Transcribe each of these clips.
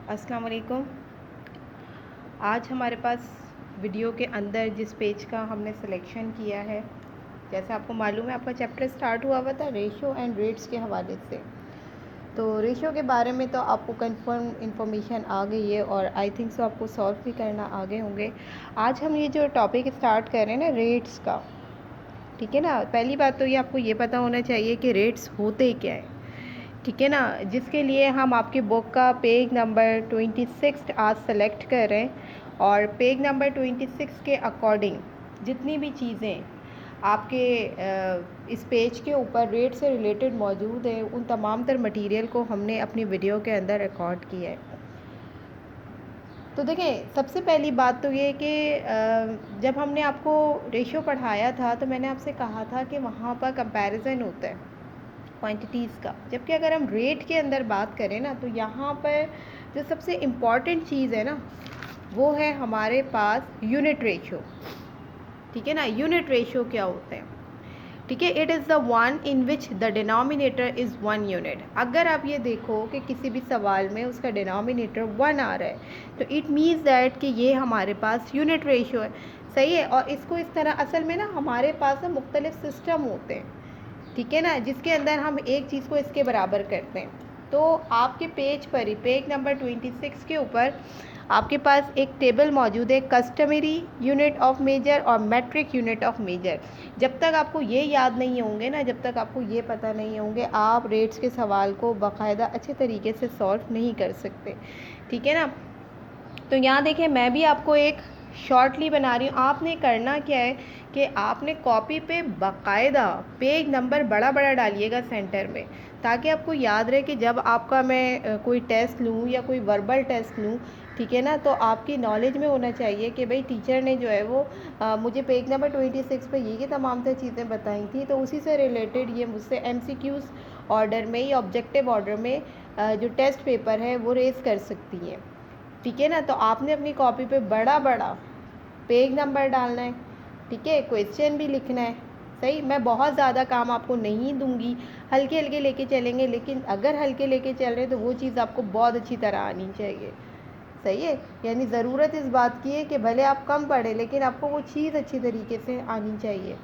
अस्सलाम वालेकुम। आज हमारे पास वीडियो के अंदर जिस पेज का हमने सिलेक्शन किया है, जैसे आपको मालूम है आपका चैप्टर स्टार्ट हुआ था रेशो एंड रेट्स के हवाले से। तो रेशो के बारे में तो आपको कंफर्म इंफॉर्मेशन आ गई है और आई थिंक सो आपको सॉल्व भी करना आगे होंगे। आज हम ये जो टॉपिक स्टार्ट कर रहे हैं ना रेट्स का, ठीक है ना। पहली बात तो ये आपको ये पता होना चाहिए कि रेट्स होते क्या है, ठीक है ना, जिसके लिए हम आपकी बुक का पेज नंबर 26 आज सेलेक्ट कर रहे हैं। और पेज नंबर 26 के अकॉर्डिंग जितनी भी चीज़ें आपके इस पेज के ऊपर रेट से रिलेटेड मौजूद है, उन तमाम तर मटेरियल को हमने अपनी वीडियो के अंदर रिकॉर्ड किया है। तो देखें, सबसे पहली बात तो ये कि जब हमने आपको रेशियो पढ़ाया था तो मैंने आपसे कहा था कि वहाँ पर कंपैरिजन होता है क्वांटिटीज़ का, जबकि अगर हम रेट के अंदर बात करें ना तो यहाँ पर जो सबसे इम्पॉर्टेंट चीज़ है ना वो है हमारे पास यूनिट रेशियो, ठीक है ना। यूनिट रेशियो क्या होता है, ठीक है, it is the one in which the denominator is 1 unit. अगर आप ये देखो कि किसी भी सवाल में उसका डिनोमिनेटर 1 आ रहा है तो इट मीन्स दैट कि ये हमारे पास यूनिट रेशियो है, सही है। और इसको इस तरह असल में ना हमारे पास ना मुख्तलिफ सिस्टम होते हैं, ठीक है ना, जिसके अंदर हम एक चीज़ को इसके बराबर करते हैं। तो आपके पेज पर ही पेज नंबर 26 के ऊपर आपके पास एक टेबल मौजूद है, कस्टमरी यूनिट ऑफ मेजर और मैट्रिक यूनिट ऑफ मेजर। जब तक आपको ये याद नहीं होंगे ना, जब तक आपको ये पता नहीं होंगे, आप रेट्स के सवाल को बाकायदा अच्छे तरीके से सॉल्व नहीं कर सकते, ठीक है ना। तो यहाँ देखें, मैं भी आपको एक शॉर्टली बना रही हूँ। आपने करना क्या है कि आपने कॉपी पे बाकायदा पेज नंबर बड़ा बड़ा डालिएगा सेंटर में, ताकि आपको याद रहे कि जब आपका मैं कोई टेस्ट लूँ या कोई वर्बल टेस्ट लूँ, ठीक है ना, तो आपकी नॉलेज में होना चाहिए कि भाई टीचर ने जो है वो मुझे पेज नंबर 26 पे ये तमाम तरह चीज़ें बताई थी, तो उसी से रिलेटेड ये मुझसे MCQs ऑर्डर में या ऑब्जेक्टिव ऑर्डर में जो टेस्ट पेपर है वो रेज़ कर सकती हैं, ठीक है ना। तो आपने अपनी कॉपी पे बड़ा बड़ा पेज नंबर डालना है, ठीक है, क्वेश्चन भी लिखना है, सही। मैं बहुत ज़्यादा काम आपको नहीं दूंगी, हल्के हल्के लेके चलेंगे, लेकिन अगर हल्के लेके चल रहे हैं तो वो चीज़ आपको बहुत अच्छी तरह आनी चाहिए, सही है। यानी ज़रूरत इस बात की है कि भले आप कम पढ़े लेकिन आपको वो चीज़ अच्छी तरीके से आनी चाहिए।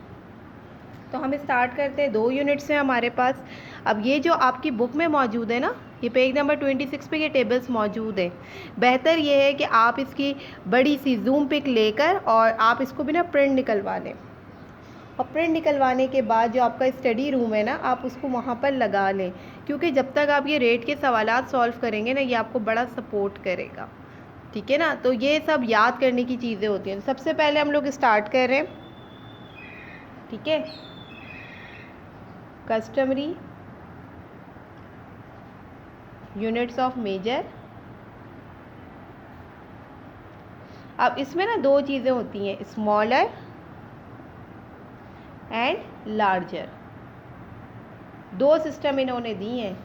तो हम स्टार्ट करते हैं, 2 यूनिट्स हैं हमारे पास। अब ये जो आपकी बुक में मौजूद है ना, ये पेज नंबर 26 पे ये टेबल्स मौजूद हैं। बेहतर ये है कि आप इसकी बड़ी सी जूम पिक लेकर और आप इसको भी ना प्रिंट निकलवा लें, और प्रिंट निकलवाने के बाद जो आपका स्टडी रूम है ना, आप उसको वहाँ पर लगा लें, क्योंकि जब तक आप ये रेट के सवालात सॉल्व करेंगे ना, ये आपको बड़ा सपोर्ट करेगा, ठीक है ना। तो ये सब याद करने की चीज़ें होती हैं। सबसे पहले हम लोग स्टार्ट कर रहे हैं, ठीक है, कस्टमरी यूनिट्स ऑफ मेजर। अब इसमें ना 2 चीज़ें होती हैं, स्मॉलर एंड लार्जर। 2 सिस्टम इन्होंने दी हैं,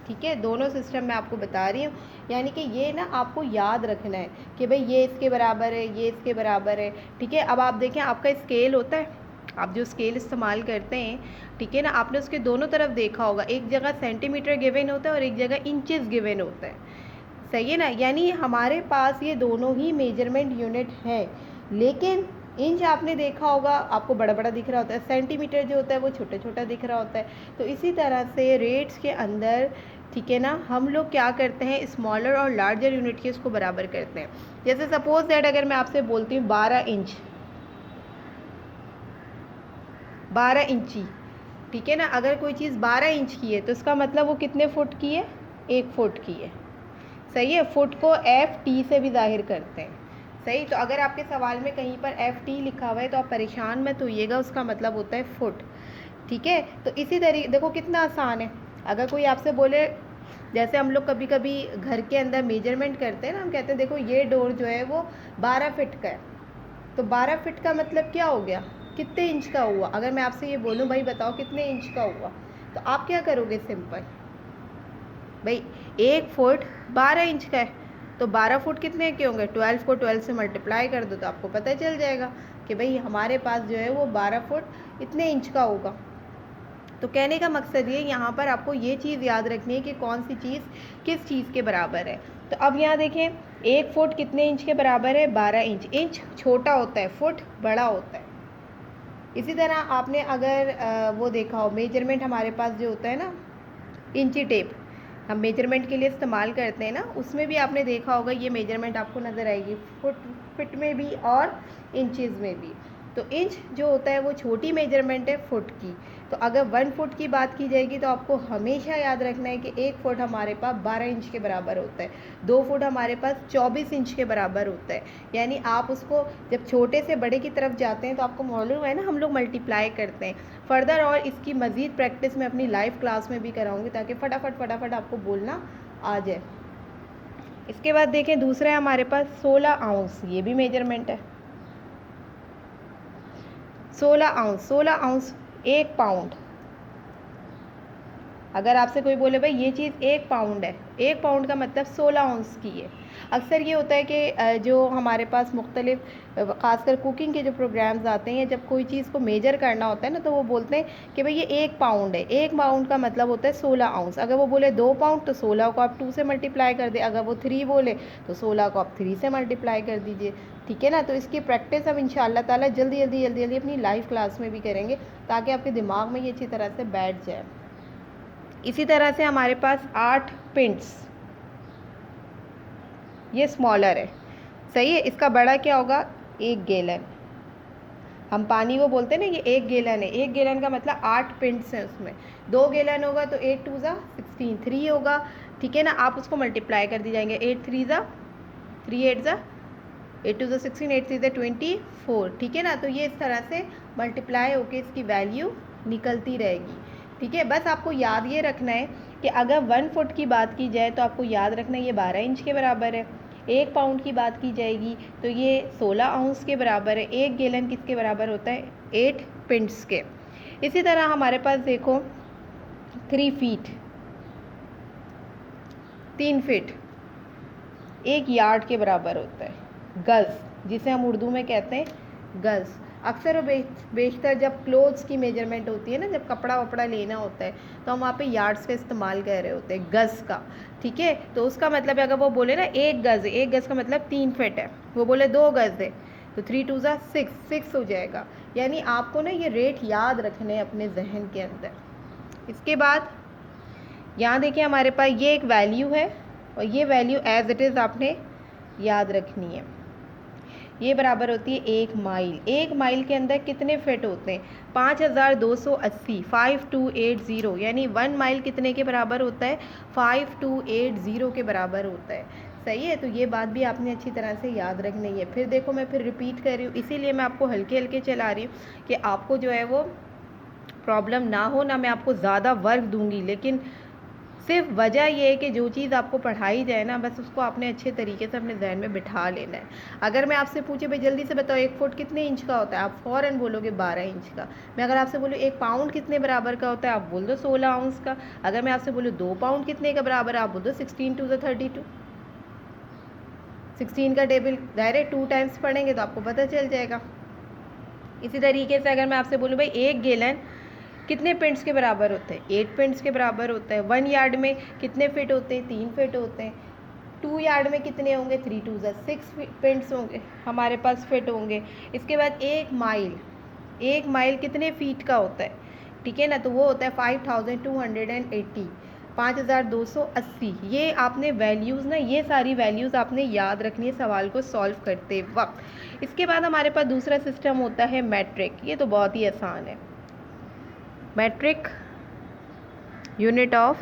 ठीक है, दोनों सिस्टम मैं आपको बता रही हूँ। यानी कि ये ना आपको याद रखना है कि भाई ये इसके बराबर है, ये इसके बराबर है, ठीक है। अब आप देखें, आपका स्केल होता है, आप जो स्केल इस्तेमाल करते हैं, ठीक है ना, आपने उसके दोनों तरफ देखा होगा, एक जगह सेंटीमीटर गिवन होता है और एक जगह इंचेस गिवन होता है, सही है ना। यानी हमारे पास ये दोनों ही मेजरमेंट यूनिट है, लेकिन इंच आपने देखा होगा आपको बड़ा बड़ा दिख रहा होता है, सेंटीमीटर जो होता है वो छोटा छोटा दिख रहा होता है। तो इसी तरह से रेट्स के अंदर, ठीक है ना, हम लोग क्या करते हैं, स्मॉलर और लार्जर यूनिट के इसको बराबर करते हैं। जैसे सपोज दैट अगर मैं आपसे बोलती हूँ 12 इंच, 12 इंची, ठीक है ना, अगर कोई चीज़ 12 इंच की है तो इसका मतलब वो कितने फुट की है, 1 फुट की है, सही है। फुट को FT से भी जाहिर करते हैं, सही। तो अगर आपके सवाल में कहीं पर FT लिखा हुआ है तो आप परेशान मत होइएगा, उसका मतलब होता है फुट, ठीक है। तो इसी तरीके देखो कितना आसान है। अगर कोई आपसे बोले, जैसे हम लोग कभी कभी घर के अंदर मेजरमेंट करते हैं ना, हम कहते हैं देखो ये डोर जो है वो 12 फिट का है, तो 12 फिट का मतलब क्या हो गया, कितने इंच का हुआ। अगर मैं आपसे ये बोलूँ भाई बताओ कितने इंच का हुआ, तो आप क्या करोगे, सिंपल, भाई 1 फुट 12 इंच का है, तो 12 फुट कितने के होंगे, 12 को 12 से मल्टीप्लाई कर दो तो आपको पता चल जाएगा कि भाई हमारे पास जो है वो 12 फुट इतने इंच का होगा। तो कहने का मकसद ये, यहाँ पर आपको ये चीज़ याद रखनी है कि कौन सी चीज़ किस चीज़ के बराबर है। तो अब यहाँ देखें 1 फुट कितने इंच के बराबर है? 12 इंच। इंच छोटा होता है, फुट बड़ा होता है। इसी तरह आपने अगर वो देखा हो मेजरमेंट हमारे पास जो होता है ना, इंची टेप हम मेजरमेंट के लिए इस्तेमाल करते हैं ना, उसमें भी आपने देखा होगा ये मेजरमेंट आपको नज़र आएगी फुट में भी और इंचज़ में भी। तो इंच जो होता है वो छोटी मेजरमेंट है फुट की। तो अगर 1 फुट की बात की जाएगी तो आपको हमेशा याद रखना है कि 1 फुट हमारे पास 12 इंच के बराबर होता है, 2 फुट हमारे पास 24 इंच के बराबर होता है। यानी आप उसको जब छोटे से बड़े की तरफ जाते हैं तो आपको मालूम है ना, हम लोग मल्टीप्लाई करते हैं। फर्दर और इसकी मज़ीद प्रैक्टिस मैं अपनी लाइव क्लास में भी कराऊंगी ताकि फटाफट आपको बोलना आ जाए। इसके बाद देखें दूसरा है हमारे पास 16 आउंस, ये भी मेजरमेंट है। 16 आउंस 1 पाउंड। अगर आपसे कोई बोले भाई ये चीज़ 1 पाउंड है, 1 पाउंड का मतलब 16 आउंस की है। अक्सर ये होता है कि जो हमारे पास मुख्तलिफ ख़ासकर कुकिंग के जो प्रोग्राम्स आते हैं, जब कोई चीज़ को मेजर करना होता है ना, तो वो बोलते हैं कि भाई ये 1 पाउंड है। 1 पाउंड का मतलब होता है 16 आउंस। अगर वो बोले 2 पाउंड तो 16 को आप 2 से मल्टीप्लाई कर दें। अगर वो 3 बोले तो 16 को आप 3 से मल्टीप्लाई कर दीजिए। ठीक है ना। तो इसकी प्रैक्टिस हम इंशाअल्लाह ताला जल्दी अपनी लाइव क्लास में भी करेंगे ताकि आपके दिमाग में ये अच्छी तरह से बैठ जाए। इसी तरह से हमारे पास 8 पिंट्स, ये स्मॉलर है, सही है। इसका बड़ा क्या होगा? 1 गैलन। हम पानी को बोलते हैं ना, ये 1 गैलन है। 1 गैलन का मतलब 8 पिंट्स हैं उसमें। 2 गैलन होगा तो 8 2 ज़ा 16, 3 होगा। ठीक है ना। आप उसको मल्टीप्लाई कर दी जाएंगे। 8 3 ज़ा 3 8 ज़ा 8 2 ज़ा 16, 8 3 ज़ा 24। ठीक है ना। तो ये इस तरह से मल्टीप्लाई होकर इसकी वैल्यू निकलती रहेगी। ठीक है। बस आपको याद ये रखना है कि अगर 1 फुट की बात की जाए तो आपको याद रखना है ये 12 इंच के बराबर है। 1 पाउंड की बात की जाएगी तो ये 16 आउंस के बराबर है। 1 गैलन किसके बराबर होता है? 8 पिंट्स के। इसी तरह हमारे पास देखो 3 फीट, 3 फीट 1 यार्ड के बराबर होता है। गज़, जिसे हम उर्दू में कहते हैं गज़। अक्सर और बेशतर जब क्लोथ्स की मेजरमेंट होती है ना, जब कपड़ा वपड़ा लेना होता है तो हम वहाँ पे यार्ड्स का इस्तेमाल कर रहे होते हैं, गज़ का। ठीक है। तो उसका मतलब है अगर वो बोले ना 1 गज़ है, 1 गज़ का मतलब 3 फीट है, वो बोले 2 गज़ है तो 3 2 ज़ा 6 हो जाएगा। यानी आपको ना ये रेट याद रखने हैं अपने जहन के अंदर। इसके बाद यहाँ देखिए हमारे पास ये एक वैल्यू है और ये वैल्यू एज इट इज़ आपने याद रखनी है। ये बराबर होती है 1 माइल। 1 माइल के अंदर कितने फिट होते हैं? 5280, 5280। यानी 1 माइल कितने के बराबर होता है? 5280 के बराबर होता है। सही है। तो ये बात भी आपने अच्छी तरह से याद रखनी है। फिर देखो मैं फिर रिपीट कर रही हूँ, इसीलिए मैं आपको हल्के हल्के चला रही हूँ कि आपको जो है वो प्रॉब्लम ना हो, ना मैं आपको ज़्यादा वर्क दूंगी। लेकिन सिर्फ वजह ये है कि जो चीज़ आपको पढ़ाई जाए ना, बस उसको आपने अच्छे तरीके से अपने जहन में बिठा लेना है। अगर मैं आपसे पूछे भाई जल्दी से बताओ 1 फुट कितने इंच का होता है, आप फ़ौरन बोलोगे 12 इंच का। मैं अगर आपसे बोलूँ 1 पाउंड कितने बराबर का होता है, आप बोल दो 16 आउंस का। अगर मैं आपसे बोलूँ 2 पाउंड कितने का बराबर है, आप बोल दो 16 2 ज़ा 32। 16 का टेबल डायरेक्ट 2 टाइम्स पढ़ेंगे तो आपको पता चल जाएगा। इसी तरीके से अगर मैं आपसे बोलूँ भाई 1 गैलन कितने पिंट्स के बराबर होते हैं? 8 पिंट्स के बराबर होता है। 1 यार्ड में कितने फिट होते हैं? 3 फिट होते हैं। 2 यार्ड में कितने होंगे? 3 2 ज़ा 6 पिंट्स होंगे हमारे पास, फिट होंगे। इसके बाद 1 माइल, 1 माइल कितने फीट का होता है? ठीक है ना। तो वो होता है 5280, 5280। ये आपने वैल्यूज़ ना, ये सारी वैल्यूज़ आपने याद रखनी है सवाल को सॉल्व करते वक्त। इसके बाद हमारे पास दूसरा सिस्टम होता है मैट्रिक। ये तो बहुत ही आसान है। मैट्रिक यूनिट ऑफ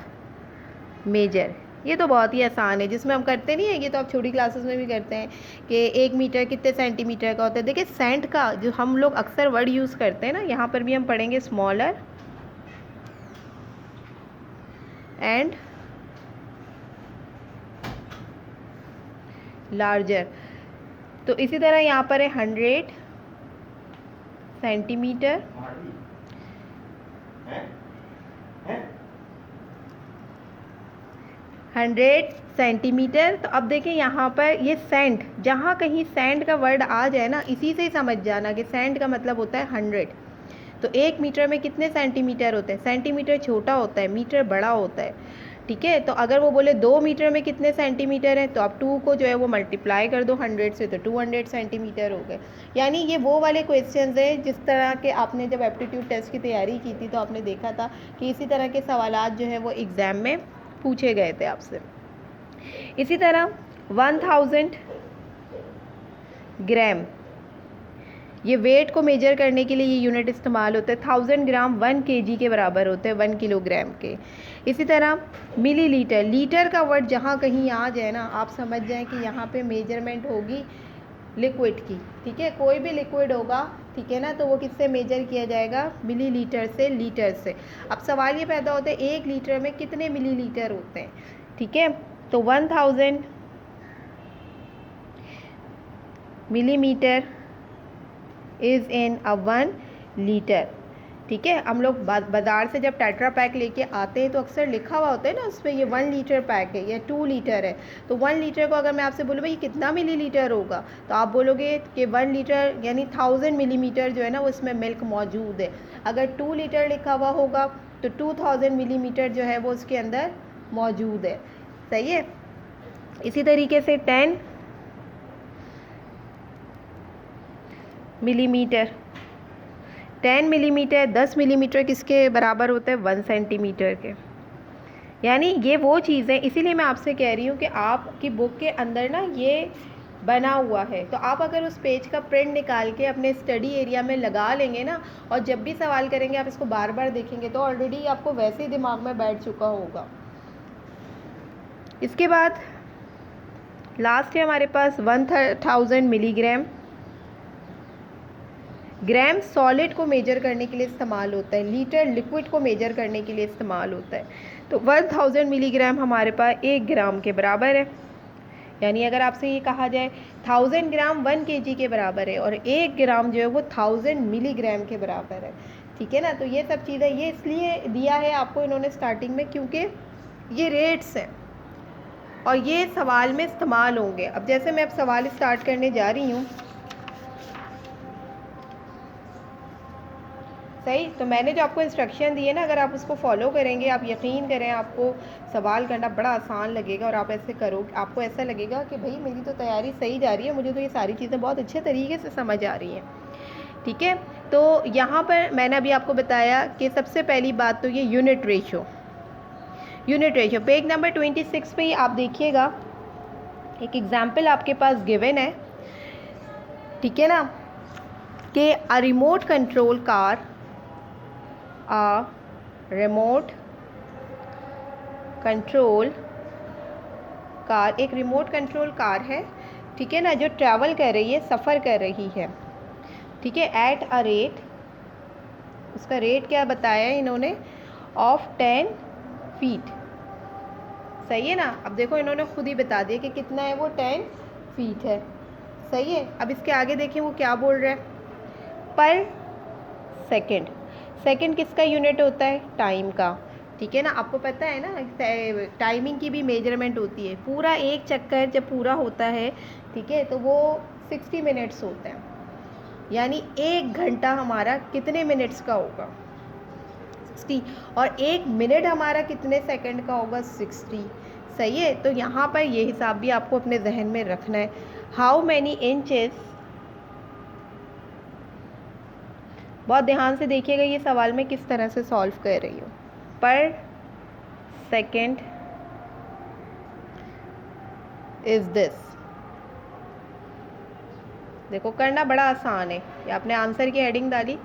मेजर, ये तो बहुत ही आसान है, जिसमें हम करते नहीं है, ये तो आप छोटी क्लासेस में भी करते हैं कि 1 मीटर कितने सेंटीमीटर का होता है। देखिए सेंट का जो हम लोग अक्सर वर्ड यूज़ करते हैं ना, यहाँ पर भी हम पढ़ेंगे स्मॉलर एंड लार्जर। तो इसी तरह यहाँ पर है 100 सेंटीमीटर, 100 सेंटीमीटर। तो अब देखें यहाँ पर ये सेंट, जहाँ कहीं सेंट का वर्ड आ जाए ना, इसी से ही समझ जाना कि सेंट का मतलब होता है 100। तो 1 मीटर में कितने सेंटीमीटर होते हैं? सेंटीमीटर छोटा होता है, मीटर बड़ा होता है। ठीक है। तो अगर वो बोले 2 मीटर में कितने सेंटीमीटर है, तो आप 2 को जो है वो मल्टीप्लाई कर दो 100 से, तो 200 सेंटीमीटर हो गए। यानी ये वो वाले क्वेश्चंस हैं जिस तरह के आपने जब एप्टीट्यूड टेस्ट की तैयारी की थी तो आपने देखा था कि इसी तरह के सवालात जो है वो एग्ज़ाम में पूछे गए थे आपसे। इसी तरह 1000 ग्राम, ये वेट को मेजर करने के लिए ये यूनिट इस्तेमाल होते हैं। 1000 ग्राम 1 केजी के बराबर होते हैं, 1 किलोग्राम के। इसी तरह मिलीलीटर, लीटर का वर्ड जहाँ कहीं आ जाए ना, आप समझ जाएं कि यहाँ पे मेजरमेंट होगी लिक्विड की, ठीक है। कोई भी लिक्विड होगा, ठीक है ना, तो वो किससे मेजर किया जाएगा, मिलीलीटर से, लीटर से। अब सवाल ये पैदा होता है 1 लीटर में कितने मिलीलीटर होते हैं, ठीक है। तो 1000 millimetre is in a 1 litre, ठीक है। हम लोग बाज़ार से जब टेट्रा पैक लेके आते हैं तो अक्सर लिखा हुआ होता है ना उस पर, ये 1 लीटर पैक है या 2 लीटर है। तो 1 लीटर को अगर मैं आपसे बोलूँ भाई कितना मिलीलीटर होगा, तो आप बोलोगे कि 1 लीटर यानी 1000 मिलीमीटर जो है ना वो इसमें मिल्क मौजूद है। अगर 2 लीटर लिखा हुआ होगा तो 2000 मिलीमीटर जो है वो उसके अंदर मौजूद है, सही है। इसी तरीके से 10 मिलीमीटर, 10 मिलीमीटर, 10 मिलीमीटर किसके बराबर होता है, 1 सेंटीमीटर के। यानी ये वो चीज़ है, इसीलिए मैं आपसे कह रही हूँ कि आपकी बुक के अंदर ना ये बना हुआ है, तो आप अगर उस पेज का प्रिंट निकाल के अपने स्टडी एरिया में लगा लेंगे ना, और जब भी सवाल करेंगे आप इसको बार बार देखेंगे तो ऑलरेडी आपको वैसे ही दिमाग में बैठ चुका होगा। इसके बाद लास्ट है हमारे पास 1000 मिलीग्राम। ग्राम सॉलिड को मेजर करने के लिए इस्तेमाल होता है, लीटर लिक्विड को मेजर करने के लिए इस्तेमाल होता है। तो 1000 मिलीग्राम हमारे पास 1 ग्राम के बराबर है। यानी अगर आपसे ये कहा जाए 1000 ग्राम 1 केजी के बराबर है और 1 ग्राम जो है वो 1000 मिलीग्राम के बराबर है, ठीक है ना। तो ये सब चीज़ें ये इसलिए दिया है आपको इन्होंने स्टार्टिंग में क्योंकि ये रेट्स हैं और ये सवाल में इस्तेमाल होंगे। अब जैसे मैं अब सवाल स्टार्ट करने जा रही हूँ, सही। तो मैंने जो आपको इंस्ट्रक्शन दिए ना, अगर आप उसको फॉलो करेंगे, आप यकीन करें आपको सवाल करना बड़ा आसान लगेगा और आप ऐसे करो, आपको ऐसा लगेगा कि भाई मेरी तो तैयारी सही जा रही है, मुझे तो ये सारी चीज़ें बहुत अच्छे तरीके से समझ आ रही हैं, ठीक है। तो यहाँ पर मैंने अभी आपको बताया कि सबसे पहली बात तो ये यूनिट रेशो, पेज नंबर 26 पे ही आप देखिएगा एक एग्जाम्पल आपके पास गिवन है, ठीक है ना, कि a remote control car, remote control car, एक रिमोट कंट्रोल कार है, ठीक है ना, जो ट्रैवल कर रही है, सफ़र कर रही है, ठीक है, एट अ रेट, उसका रेट क्या बताया है इन्होंने, ऑफ 10 फीट, सही है ना। अब देखो इन्होंने खुद ही बता दिया कि कितना है वो 10 फीट है, सही है। अब इसके आगे देखें वो क्या बोल रहा है, पर सेकंड। सेकंड किसका यूनिट होता है, टाइम का, ठीक है ना। आपको पता है ना टाइमिंग की भी मेजरमेंट होती है, पूरा एक चक्कर जब पूरा होता है, ठीक है, तो वो 60 मिनट्स होते हैं। यानी 1 घंटा हमारा कितने मिनट्स का होगा, 60, और 1 मिनट हमारा कितने सेकंड का होगा, 60, सही है। तो यहाँ पर ये हिसाब भी आपको अपने जहन में रखना है। हाउ मैनी इंचेस, बहुत ध्यान से देखिएगा ये सवाल मैं किस तरह से सॉल्व कर रही हूँ। पर सेकंड इज दिस, देखो करना बड़ा आसान है, ये आपने आंसर की हेडिंग डाली,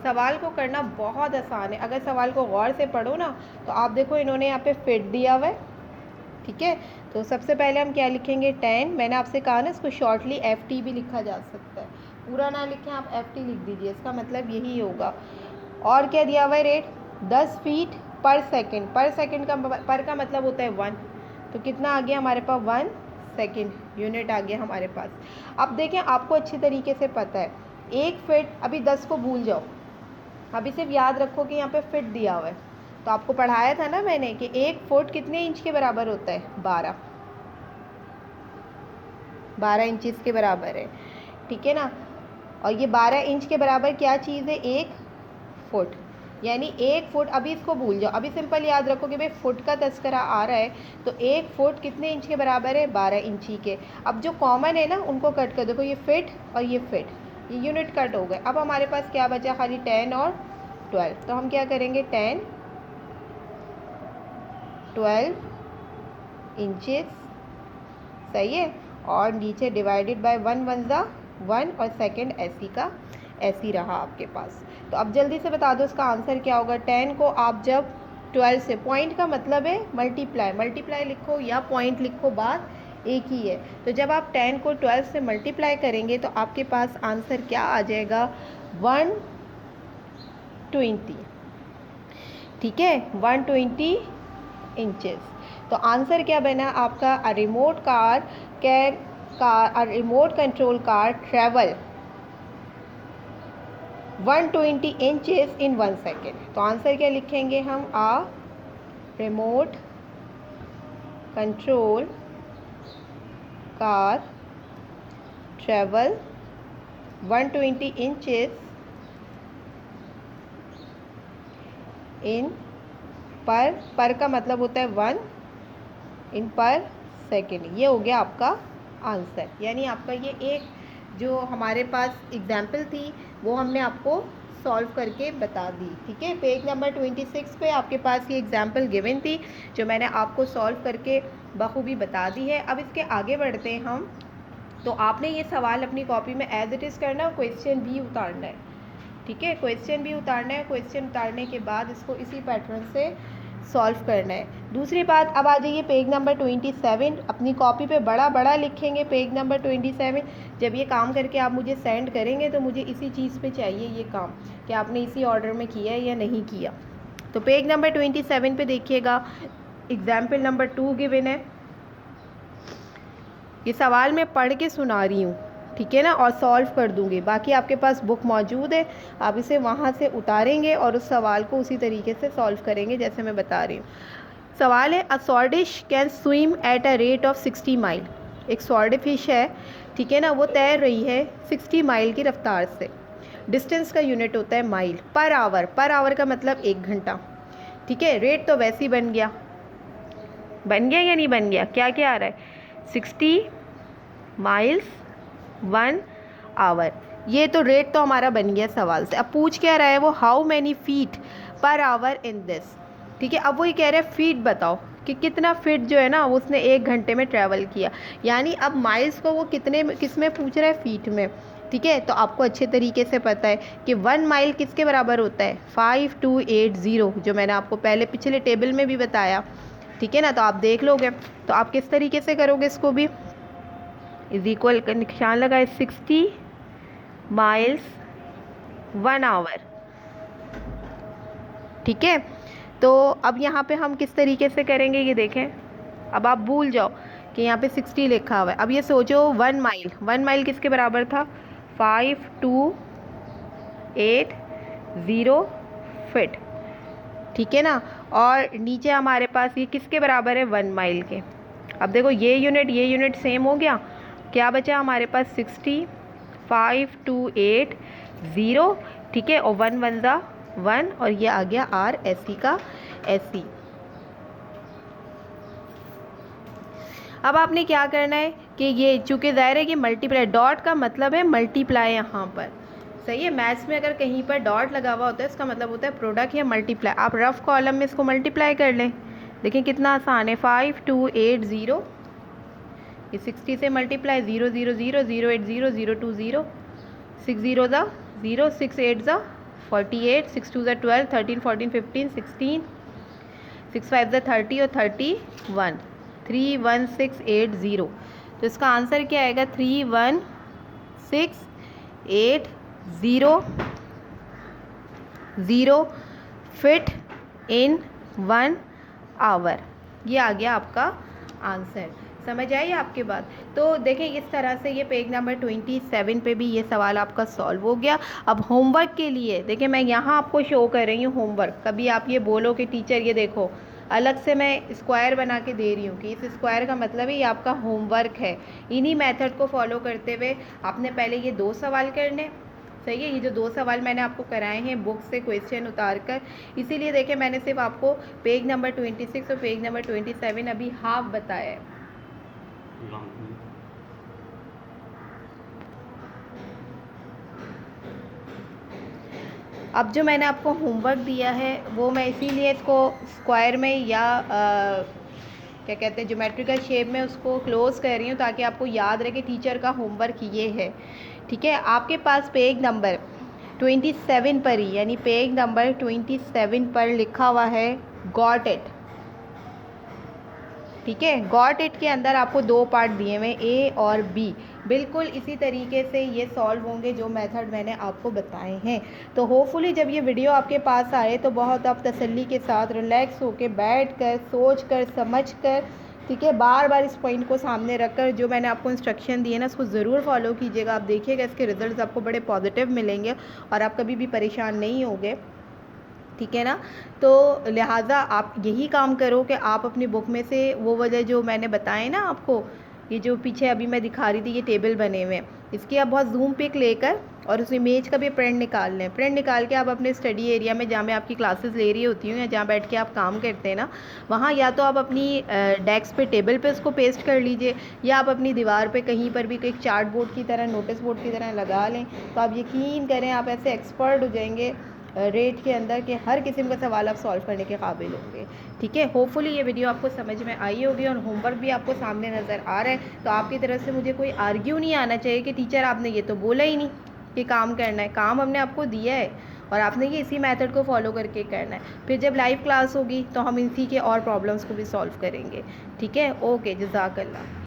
सवाल को करना बहुत आसान है। अगर सवाल को गौर से पढ़ो ना तो आप देखो इन्होंने यहाँ पे फिट दिया हुआ है, ठीक है। तो सबसे पहले हम क्या लिखेंगे, 10, मैंने आपसे कहा ना इसको शॉर्टली FT भी लिखा जा सकता है, पूरा ना लिखें आप FT लिख दीजिए, इसका मतलब यही होगा। और क्या दिया हुआ है रेट, 10 फीट पर सेकंड, पर सेकंड का पर का मतलब होता है 1, तो कितना आ गया हमारे पास, 1 सेकंड यूनिट आ गया हमारे पास। अब देखें आपको अच्छी तरीके से पता है 1 फीट, अभी 10 को भूल जाओ, अभी सिर्फ याद रखो कि यहाँ पे फिट दिया हुआ है। तो आपको पढ़ाया था ना मैंने कि 1 फुट कितने इंच के बराबर होता है, 12 इंचज़ के बराबर है, ठीक है ना। और ये 12 इंच के बराबर क्या चीज़ है, 1 फुट, यानी 1 फुट, अभी इसको भूल जाओ, अभी सिंपल याद रखो कि भाई फुट का तस्करा आ रहा है तो 1 फुट कितने इंच के बराबर है, 12 इंची के। अब जो कॉमन है ना उनको कट कर, देखो ये फिट और ये फिट, ये यूनिट कट हो गए। अब हमारे पास क्या बचा, खाली 10 और 12। तो हम क्या करेंगे, 10 12 इंचेस, सही है। और नीचे डिवाइडेड बाय 1 1 ज़ा 1 और सेकंड ऐसी का ऐसी रहा आपके पास। तो अब जल्दी से बता दो इसका आंसर क्या होगा। 10 को आप जब 12 से, पॉइंट का मतलब है मल्टीप्लाई, मल्टीप्लाई लिखो या पॉइंट लिखो, बात एक ही है। तो जब आप 10 को 12 से मल्टीप्लाई करेंगे तो आपके पास आंसर क्या आ जाएगा, 120, ठीक है, 120 इंचेस। तो आंसर क्या बना आपका, a remote remote control car travel 120 inches in 1 second. तो आंसर क्या लिखेंगे हम, a remote control car travel 120 inches in पर का मतलब होता है 1 इन पर सेकेंड। ये हो गया आपका आंसर। यानी आपका ये एक जो हमारे पास एग्जाम्पल थी वो हमने आपको सॉल्व करके बता दी, ठीक है। पेज नंबर 26 पे आपके पास ये एग्जाम्पल गिवन थी जो मैंने आपको सॉल्व करके बखूबी बता दी है। अब इसके आगे बढ़ते हैं हम। तो आपने ये सवाल अपनी कॉपी में एज इट इज़ करना है, क्वेश्चन भी उतारना है, ठीक है। क्वेश्चन भी उतारना है, क्वेश्चन उतारने के बाद इसको इसी पैटर्न से सॉल्व करना है। दूसरी बात, अब आ जाइए पेज नंबर 27। अपनी कॉपी पे बड़ा बड़ा लिखेंगे पेज नंबर 27। जब ये काम करके आप मुझे सेंड करेंगे तो मुझे इसी चीज़ पे चाहिए ये काम, कि आपने इसी ऑर्डर में किया है या नहीं किया। तो पेज नंबर 27 पे देखिएगा, एग्जाम्पल नंबर 2 गिवन है। ये सवाल मैं पढ़ के सुना रही हूँ, ठीक है ना, और सॉल्व कर दूँगी। बाकी आपके पास बुक मौजूद है, आप इसे वहाँ से उतारेंगे और उस सवाल को उसी तरीके से सॉल्व करेंगे जैसे मैं बता रही हूँ। सवाल है, a swordfish can swim at a rate of 60 mile. एक स्वॉर्ड फिश है, ठीक है ना, वो तैर रही है 60 माइल की रफ्तार से। डिस्टेंस का यूनिट होता है mile. Per hour, per hour का मतलब 1 घंटा, ठीक है। रेट तो वैसे ही बन गया, बन गया या नहीं बन गया, क्या क्या आ रहा है, 60 माइल्स 1 आवर। ये तो रेट तो हमारा बन गया सवाल से। अब पूछ क्या रहा है वो, how many feet per hour in this, ठीक है। अब वो ये कह रहे हैं फीट बताओ कि कितना फीट जो है ना उसने 1 घंटे में ट्रैवल किया। यानी अब माइल्स को वो कितने किस में पूछ रहा है, फीट में, ठीक है। तो आपको अच्छे तरीके से पता है कि 1 माइल किसके बराबर होता है, 5280, जो मैंने आपको पहले पिछले टेबल में भी बताया, ठीक है ना। तो आप देख लोगे। तो आप किस तरीके से करोगे इसको भी, इज इक्वल का निशान लगाए 60 माइल्स 1 आवर, ठीक है। तो अब यहाँ पे हम किस तरीके से करेंगे ये देखें। अब आप भूल जाओ कि यहाँ पे 60 लिखा हुआ है। अब ये सोचो 1 माइल, 1 माइल किसके बराबर था, 5280 फिट, ठीक है ना। और नीचे हमारे पास ये किसके बराबर है, 1 माइल के। अब देखो ये यूनिट सेम हो गया, क्या बचा हमारे पास 60 5280, ठीक है। और 1 1 ज़ा 1 और ये आ गया आर एसी का एसी। अब आपने क्या करना है कि ये चूँकि ज़ाहिर है कि मल्टीप्लाई, डॉट का मतलब है मल्टीप्लाई यहाँ पर, सही है। मैथ्स में अगर कहीं पर डॉट लगा हुआ होता है इसका मतलब होता है प्रोडक्ट या मल्टीप्लाई। आप रफ कॉलम में इसको मल्टीप्लाई कर लें, देखें कितना आसान है। 5280, ये 60 से मल्टीप्लाई, 0 0 0 0 8 0 0 2 0, 6 0 ज़ा 0, 6 8 ज़ा 48, 6 2 ज़ा 12, 13 14 15 16, 6 5 ज़ा 30 और 31, 31680। तो इसका आंसर क्या आएगा, 31680 फिट इन 1 आवर। ये आ गया आपका आंसर। समझ आई आपके बात। तो देखें इस तरह से ये पेज नंबर 27 पे भी ये सवाल आपका सॉल्व हो गया। अब होमवर्क के लिए देखें मैं यहाँ आपको शो कर रही हूँ होमवर्क। कभी आप ये बोलो कि टीचर ये देखो अलग से मैं स्क्वायर बना के दे रही हूँ कि इस स्क्वायर का मतलब है ये आपका होमवर्क है। इन्हीं मेथड को फॉलो करते हुए आपने पहले ये 2 सवाल करने, सही है। ये जो 2 सवाल मैंने आपको कराए हैं बुक से क्वेश्चन उतार कर, इसीलिए देखिए मैंने सिर्फ आपको पेज नंबर 26 और पेज नंबर 27 अभी हाफ बताया है। अब जो मैंने आपको होमवर्क दिया है वो मैं इसीलिए इसको स्क्वायर में या क्या कहते हैं ज्योमेट्रिकल शेप में उसको क्लोज कर रही हूँ ताकि आपको याद रहे कि टीचर का होमवर्क ये है। ठीक है, आपके पास पेज नंबर 27 पर ही यानी पेज नंबर 27 पर लिखा हुआ है गॉट इट। ठीक है, गॉट इट के अंदर आपको 2 पार्ट दिए हुए ए और बी, बिल्कुल इसी तरीके से ये सॉल्व होंगे जो मेथड मैंने आपको बताए हैं। तो होपफुली जब ये वीडियो आपके पास आए तो बहुत आप तसल्ली के साथ रिलैक्स होकर बैठ कर सोच कर समझ कर, ठीक है, बार बार इस पॉइंट को सामने रखकर जो मैंने आपको इंस्ट्रक्शन दिए ना उसको ज़रूर फॉलो कीजिएगा। आप देखिएगा इसके रिजल्ट्स आपको बड़े पॉजिटिव मिलेंगे और आप कभी भी परेशान नहीं होंगे। ठीक है ना, तो लिहाजा आप यही काम करो कि आप अपनी बुक में से वो वाले जो मैंने बताए ना आपको, ये जो पीछे अभी मैं दिखा रही थी ये टेबल बने हुए हैं, इसकी आप बहुत जूम पिक लेकर और उस इमेज का भी प्रिंट निकाल लें। प्रिंट निकाल के आप अपने स्टडी एरिया में जहाँ मैं आपकी क्लासेस ले रही होती हूँ या जहाँ बैठ के आप काम करते हैं ना, वहाँ या तो आप अपनी डेस्क पे टेबल पे उसको पेस्ट कर लीजिए या आप अपनी दीवार पे कहीं पर भी एक चार्ट बोर्ड की तरह नोटिस बोर्ड की तरह लगा लें। तो आप यकीन करें आप ऐसे एक्सपर्ट हो जाएंगे रेट के अंदर के हर किस्म का सवाल आप सॉल्व करने के काबिल होंगे। ठीक है, होपफुली ये वीडियो आपको समझ में आई होगी और होमवर्क भी आपको सामने नज़र आ रहा है। तो आपकी तरफ से मुझे कोई आर्ग्यू नहीं आना चाहिए कि टीचर आपने ये तो बोला ही नहीं कि काम करना है। काम हमने आपको दिया है और आपने ये इसी मेथड को फॉलो करके करना है। फिर जब लाइव क्लास होगी तो हम इसी के और प्रॉब्लम्स को भी सॉल्व करेंगे। ठीक है, ओके, जज़ाकल्लाह।